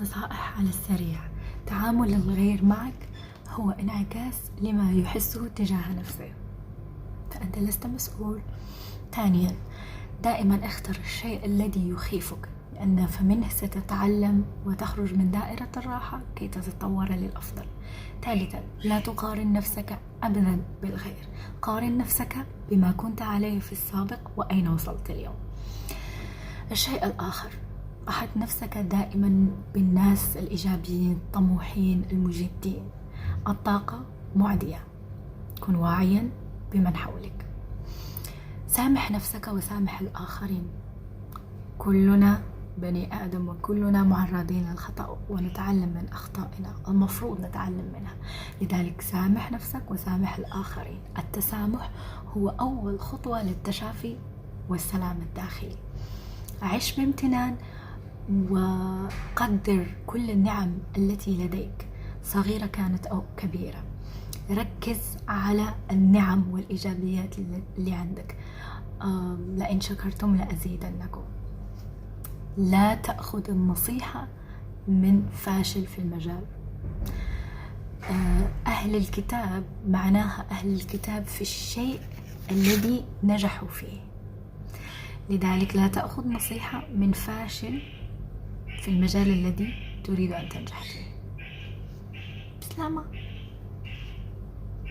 نصائح على السريع. تعامل الغير معك هو انعكاس لما يحسه تجاه نفسه، فأنت لست مسؤول. ثانيا، دائما اختر الشيء الذي يخيفك، لأن فمنه ستتعلم وتخرج من دائرة الراحة كي تتطور للأفضل. ثالثا، لا تقارن نفسك أبدا بالغير، قارن نفسك بما كنت عليه في السابق وأين وصلت اليوم. الشيء الآخر، أحط نفسك دائما بالناس الإيجابيين الطموحين المجدين. الطاقة معدية، كن واعيا بمن حولك. سامح نفسك وسامح الآخرين. كلنا بني آدم وكلنا معرضين للخطأ ونتعلم من أخطائنا، المفروض نتعلم منها. لذلك سامح نفسك وسامح الآخرين. التسامح هو أول خطوة للتشافي والسلام الداخلي. عش بامتنان وقدر كل النعم التي لديك، صغيرة كانت أو كبيرة. ركز على النعم والإيجابيات اللي عندك. لئن شكرتم لأزيدنكم. لا تأخذ النصيحة من فاشل في المجال. أهل الكتاب معناها أهل الكتاب في الشيء الذي نجحوا فيه، لذلك لا تأخذ نصيحة من فاشل في المجال الذي تريد أن تنجح فيه. بسلامة.